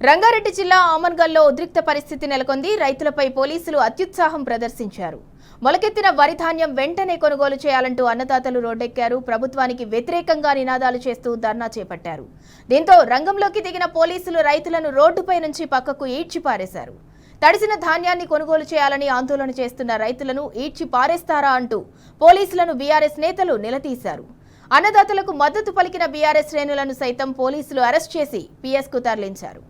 రంగారెడ్డి జిల్లా ఆమన్గల్లో ఉద్రిక్త పరిస్థితి నెలకొంది. రైతులపై పోలీసులు అత్యుత్సాహం ప్రదర్శించారు. మొలకెత్తిన వరి ధాన్యం వెంటనే కొనుగోలు చేయాలంటూ అన్నదాతలు రోడ్డెక్కారు. ప్రభుత్వానికి వ్యతిరేకంగా నినాదాలు చేస్తూ ధర్నా చేపట్టారు. దీంతో రంగంలోకి దిగిన పోలీసులు రైతులను రోడ్డుపై నుంచి పక్కకు ఈడ్చి పారేశారు. తడిసిన ధాన్యాన్ని కొనుగోలు చేయాలని ఆందోళన చేస్తున్న రైతులను ఈడ్చి పారేస్తారా అంటూ పోలీసులను బీఆర్ఎస్ నేతలు నిలదీశారు. అన్నదాతలకు మద్దతు పలికిన బీఆర్ఎస్ శ్రేణులను సైతం పోలీసులు అరెస్ట్ చేసి పీఎస్కు తరలించారు.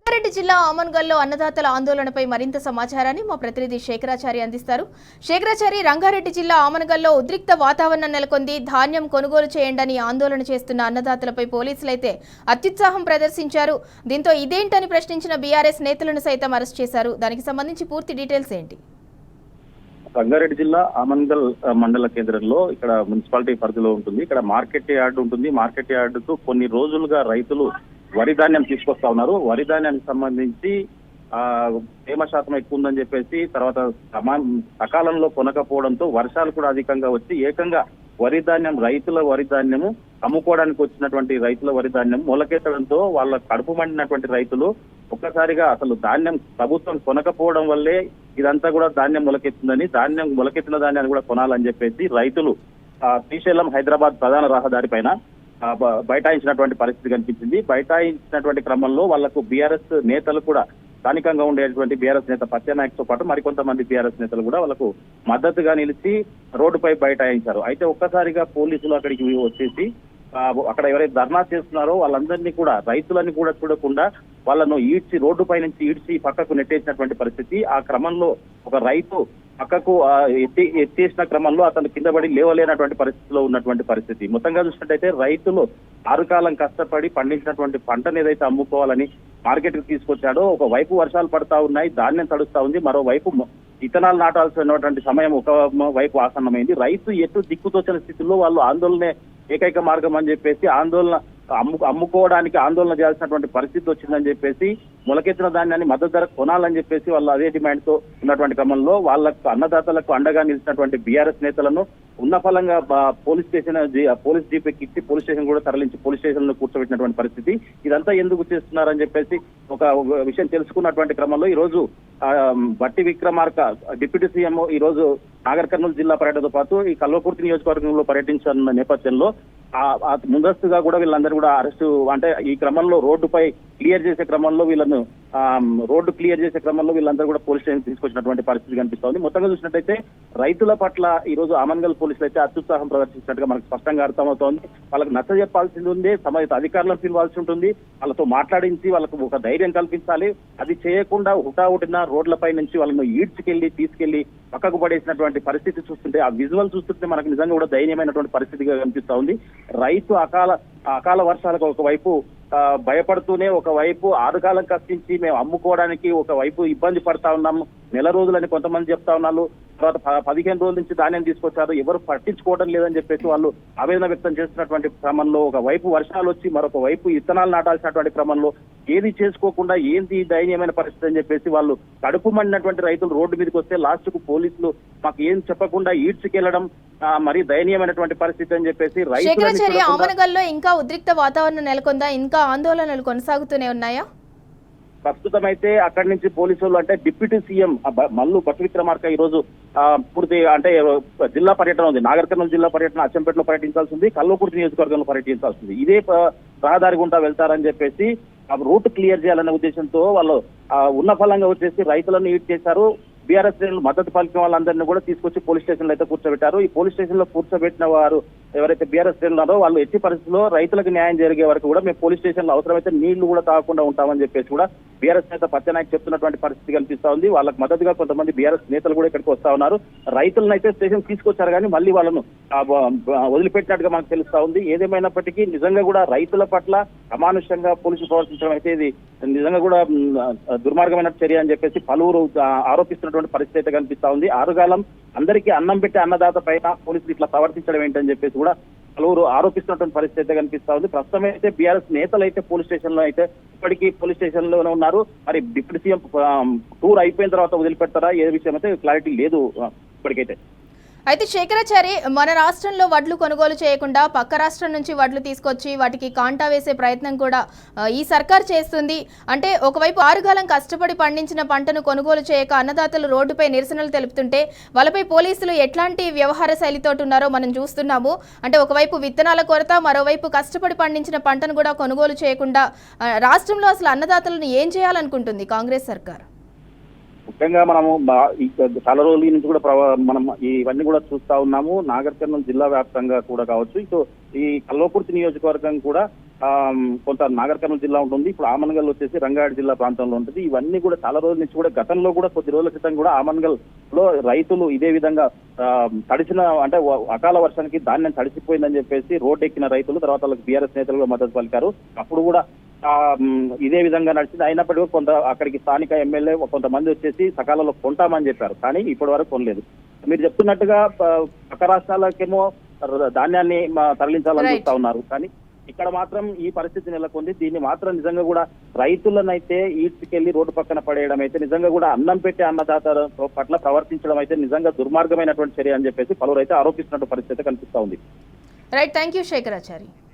రంగారెడ్డి జిల్లా ఆమన్గల్లో అన్నదాతల ఆందోళనపై మరింత సమాచారాన్ని మా ప్రతినిధి శేఖరాచారి అందిస్తారు. శేఖరాచారి, రంగారెడ్డి జిల్లా ఆమన్గల్లో ఉద్రిక్త వాతావరణం నెలకొంది. ధాన్యం కొనుగోలు చేయండని ఆందోళన చేస్తున్న అన్నదాతలపై పోలీసులైతే అత్యుత్సాహం ప్రదర్శించారు. దీంతో ఇదేంటని ప్రశ్నించిన బీఆర్ఎస్ నేతలను సైతం అరెస్ట్ చేశారు. దానికి సంబంధించి పూర్తి డీటెయిల్స్ ఏంటి? రంగారెడ్డి జిల్లా ఆమన్గల్ మండల కేంద్రంలో ఇక్కడ మున్సిపాలిటీ పరిధిలో ఉంటుంది. ఇక్కడ మార్కెట్ యార్డ్ ఉంటుంది. మార్కెట్ యార్డుకు కొన్ని రోజులుగా రైతులు వరి ధాన్యం తీసుకొస్తా ఉన్నారు. వరి ధాన్యానికి సంబంధించి తేమ శాతం ఎక్కువ ఉందని చెప్పేసి తర్వాత సకాలంలో కొనకపోవడంతో వర్షాలు కూడా అధికంగా వచ్చి ఏకంగా వరి ధాన్యం రైతుల వరి ధాన్యము అమ్ముకోవడానికి వచ్చినటువంటి రైతుల వరి ధాన్యం మొలకెత్తడంతో వాళ్ళ కడుపు మండినటువంటి రైతులు ఒక్కసారిగా అసలు ధాన్యం ప్రభుత్వం కొనకపోవడం వల్లే ఇదంతా కూడా ధాన్యం మొలకెత్తుందని, ధాన్యం మొలకెత్తిన ధాన్యాన్ని కూడా కొనాలని చెప్పేసి రైతులు శ్రీశైలం హైదరాబాద్ ప్రధాన రహదారి పైన బైఠాయించినటువంటి పరిస్థితి కనిపించింది. బైఠాయించినటువంటి క్రమంలో వాళ్లకు బీఆర్ఎస్ నేతలు కూడా స్థానికంగా ఉండేటువంటి బీఆర్ఎస్ నేత పత్యానాయక్తో పాటు మరికొంతమంది బీఆర్ఎస్ నేతలు కూడా వాళ్ళకు మద్దతుగా నిలిచి రోడ్డుపై బైఠాయించారు. అయితే ఒక్కసారిగా పోలీసులు అక్కడికి వచ్చేసి అక్కడ ఎవరైతే ధర్నా చేస్తున్నారో వాళ్ళందరినీ కూడా రైతులని కూడా చూడకుండా వాళ్ళను ఈడ్చి రోడ్డుపై నుంచి ఈడ్చి పక్కకు నెట్టేసినటువంటి పరిస్థితి. ఆ క్రమంలో ఒక రైతు పక్కకు ఎత్తేసిన క్రమంలో అతను కింద పడి లేవలేనటువంటి పరిస్థితిలో ఉన్నటువంటి పరిస్థితి. మొత్తంగా చూసినట్టయితే రైతులు ఆరుకాలం కష్టపడి పండించినటువంటి పంటను ఏదైతే అమ్ముకోవాలని మార్కెట్కి తీసుకొచ్చాడో ఒకవైపు వర్షాలు పడతా ఉన్నాయి, ధాన్యం తడుస్తా ఉంది, మరోవైపు విత్తనాలు నాటాల్సినటువంటి సమయం ఒక వైపు ఆసన్నమైంది. రైతు ఎటు దిక్కుతోచిన స్థితిలో వాళ్ళు ఆందోళనే ఏకైక మార్గం అని చెప్పేసి అమ్ముకోవడానికి ఆందోళన చేయాల్సినటువంటి పరిస్థితి వచ్చిందని చెప్పేసి మొలకెత్తిన ధాన్యాన్ని మద్దతు ధర కొనాలని చెప్పేసి వాళ్ళు అదే డిమాండ్ తో ఉన్నటువంటి క్రమంలో వాళ్ళకు అన్నదాతలకు అండగా నిలిచినటువంటి బీఆర్ఎస్ నేతలను ఉన్నఫలంగా పోలీస్ జీపీకి ఇచ్చి పోలీస్ స్టేషన్ కూడా తరలించి పోలీస్ స్టేషన్ లో కూర్చోబెట్టినటువంటి పరిస్థితి. ఇదంతా ఎందుకు చేస్తున్నారని చెప్పేసి ఒక విషయం తెలుసుకున్నటువంటి క్రమంలో ఈ రోజు బట్టి విక్రమార్క డిప్యూటీ సీఎం ఈ రోజు నాగర్ కర్నూలు జిల్లా పర్యటనతో పాటు ఈ కల్వకుర్తి నియోజకవర్గంలో పర్యటించిన నేపథ్యంలో ముందస్తుగా కూడా వీళ్ళందరూ కూడా అరెస్టు అంటే ఈ క్రమంలో రోడ్డుపై క్లియర్ చేసే క్రమంలో రోడ్డు క్లియర్ చేసే క్రమంలో వీళ్ళందరూ కూడా పోలీస్ స్టేషన్ తీసుకొచ్చినటువంటి పరిస్థితి కనిపిస్తోంది. మొత్తంగా చూసినట్టయితే రైతుల పట్ల ఈ రోజు ఆమన్గల్ పోలీసులు అయితే అత్యుత్సాహం ప్రదర్శించినట్టుగా మనకు స్పష్టంగా అర్థమవుతోంది. వాళ్ళకి నచ్చ చెప్పాల్సింది ఉంది, సంబంధిత అధికారులను పిలవాల్సి ఉంటుంది, వాళ్ళతో మాట్లాడించి వాళ్ళకు ఒక ధైర్యం కల్పించాలి. అది చేయకుండా హుటాహుటిన రోడ్లపై నుంచి వాళ్ళను తీసుకెళ్లి పక్కకు పడేసినటువంటి పరిస్థితి చూస్తుంటే ఆ విజువల్ చూస్తుంటే మనకు నిజంగా కూడా దయనీయమైనటువంటి పరిస్థితిగా కనిపిస్తా ఉంది. రైతు అకాల వర్షాలకు ఒకవైపు భయపడుతూనే ఒకవైపు ఆరుకాలం కష్టించి మేము అమ్ముకోవడానికి ఒకవైపు ఇబ్బంది పడతా ఉన్నాము. నెల రోజులని కొంతమంది చెప్తా ఉన్నారు, తర్వాత 15 రోజుల నుంచి ధాన్యం తీసుకొచ్చారు, ఎవరు పట్టించుకోవడం లేదని చెప్పేసి వాళ్ళు ఆవేదన వ్యక్తం చేస్తున్నటువంటి క్రమంలో ఒకవైపు వర్షాలు వచ్చి మరొక వైపు విత్తనాలు నాటాల్సినటువంటి క్రమంలో ఏది చేసుకోకుండా ఏంది దయనీయమైన పరిస్థితి అని చెప్పేసి వాళ్ళు కడుపు మండినటువంటి రైతులు రోడ్డు మీదకి వస్తే లాస్ట్ కు పోలీసులు మాకు ఏం చెప్పకుండా ఈడ్చుకెళ్లడం మరి దయనీయమైనటువంటి పరిస్థితి అని చెప్పేసి ఆమన్గల్లో ఇంకా ఉద్రిక్త వాతావరణం నెలకొందా? ఇంకా ఆందోళనలు కొనసాగుతూనే ఉన్నాయా? ప్రస్తుతం అయితే అక్కడి నుంచి పోలీసులు అంటే డిప్యూటీ సీఎం మల్లు భట్టి విక్రమార్క ఈ రోజు పూర్తి అంటే జిల్లా పర్యటన ఉంది. నాగర్ కర్నూలు జిల్లా పర్యటన అచ్చంపేటలో పర్యటించాల్సి ఉంది, కల్వకుర్తి నియోజకవర్గంలో పర్యటించాల్సి ఉంది. ఇదే రహదారి గుండా వెళ్తారని చెప్పేసి రూట్ క్లియర్ చేయాలనే ఉద్దేశంతో వాళ్ళు ఉన్న ఫలంగా వచ్చేసి రైతులను ఈడ్ చేశారు. బీఆర్ఎస్ శ్రేణులు మద్దతు పలికిన వాళ్ళందరినీ కూడా తీసుకొచ్చి పోలీస్ స్టేషన్ లో అయితే కూర్చోబెట్టారు. ఈ పోలీస్ స్టేషన్ లో కూర్చోబెట్టిన వారు ఎవరైతే బీఆర్ఎస్ శ్రేణులు ఉన్నారో వాళ్ళు ఎట్టి పరిస్థితుల్లో రైతులకు న్యాయం జరిగే వరకు కూడా మేము పోలీస్ స్టేషన్ లో అవసరమైతే నీళ్లు కూడా తాగకుండా ఉంటామని చెప్పేసి కూడా బీఆర్ఎస్ నేత పచ్చనాయక్ చెప్తున్నటువంటి పరిస్థితి కనిపిస్తా ఉంది. వాళ్ళకి మద్దతుగా కొంతమంది బీఆర్ఎస్ నేతలు కూడా ఇక్కడికి వస్తా ఉన్నారు. రైతులను అయితే స్టేషన్ తీసుకొచ్చారు కానీ మళ్ళీ వాళ్ళను వదిలిపెట్టినట్టుగా మనకు తెలుస్తా ఉంది. ఏదేమైనప్పటికీ నిజంగా కూడా రైతుల పట్ల అమానుషంగా పోలీసులు ప్రవర్తించడం అయితే ఇది నిజంగా కూడా దుర్మార్గమైన చర్య అని చెప్పేసి పలువురు ఆరోపిస్తున్నటువంటి పరిస్థితి అయితే కనిపిస్తా ఉంది. ఆరుగాలం అందరికీ అన్నం పెట్టే అన్నదాత పైన పోలీసులు ఇట్లా ప్రవర్తించడం ఏంటని చెప్పేసి కూడా పలువురు ఆరోపిస్తున్నటువంటి పరిస్థితి అయితే కనిపిస్తా ఉంది. ప్రస్తుతం అయితే బీఆర్ఎస్ నేతలు అయితే పోలీస్ స్టేషన్ లో అయితే ఇప్పటికీ పోలీస్ స్టేషన్ లోనే ఉన్నారు. మరి డిప్యూటీ సీఎం టూర్ అయిపోయిన తర్వాత వదిలిపెడతారా ఏ విషయం అయితే క్లారిటీ లేదు ఇప్పటికైతే. అయితే శేఖరాచారి, మన రాష్ట్రంలో వడ్లు కొనుగోలు చేయకుండా పక్క రాష్ట్రం నుంచి వడ్లు తీసుకొచ్చి వాటికి కాంటా వేసే ప్రయత్నం కూడా ఈ సర్కార్ చేస్తుంది. అంటే ఒకవైపు ఆరుగాలం కష్టపడి పండించిన పంటను కొనుగోలు చేయక అన్నదాతలు రోడ్డుపై నిరసనలు తెలుపుతుంటే వాళ్ళపై పోలీసులు ఎట్లాంటి వ్యవహార శైలితో ఉన్నారో మనం చూస్తున్నాము. అంటే ఒకవైపు విత్తనాల కొరత, మరోవైపు కష్టపడి పండించిన పంటను కూడా కొనుగోలు చేయకుండా రాష్ట్రంలో అసలు అన్నదాతలను ఏం చేయాలనుకుంటుంది కాంగ్రెస్ సర్కార్? ముఖ్యంగా మనము చాలా రోజుల నుంచి కూడా మనం ఇవన్నీ కూడా చూస్తా ఉన్నాము. నాగర్ కర్నూలు జిల్లా వ్యాప్తంగా కూడా కావచ్చు, ఇటు ఈ కల్వకుర్తి నియోజకవర్గం కూడా కొంత నాగర్ కర్నూలు జిల్లా ఉంటుంది. ఇప్పుడు ఆమన్గల్ వచ్చేసి రంగారెడ్డి జిల్లా ప్రాంతంలో ఉంటుంది. ఇవన్నీ కూడా చాలా రోజుల నుంచి కూడా గతంలో కూడా కొద్ది రోజుల క్రితం కూడా ఆమన్గల్ లో రైతులు ఇదే విధంగా తడిసిన అంటే అకాల వర్షానికి ధాన్యం తడిసిపోయిందని చెప్పేసి రోడ్డు ఎక్కిన రైతులు తర్వాత వాళ్ళకి బీఆర్ఎస్ నేతలు మద్దతు పలికారు. అప్పుడు కూడా ఇదే విధంగా నడిచింది. అయినప్పటికీ కొంత అక్కడికి స్థానిక ఎమ్మెల్యే కొంతమంది వచ్చేసి సకాలంలో కొంటామని చెప్పారు, కానీ ఇప్పటి వరకు కొనలేదు. మీరు చెప్తున్నట్టుగా పక్క రాష్ట్రాలకేమో ధాన్యాన్ని తరలించాలని చూస్తా ఉన్నారు, కానీ ఇక్కడ మాత్రం ఈ పరిస్థితి నెలకొంది. దీన్ని మాత్రం నిజంగా కూడా రైతులనైతే ఈడ్చుకెళ్లి రోడ్డు పక్కన పడేయడం అయితే నిజంగా కూడా అన్నం పెట్టే అన్నదాత పట్ల ప్రవర్తించడం అయితే నిజంగా దుర్మార్గమైనటువంటి చర్య అని చెప్పేసి పలువురు అయితే ఆరోపిస్తున్నట్టు పరిస్థితి కనిపిస్తా ఉంది. Right, thank you Shekharachari.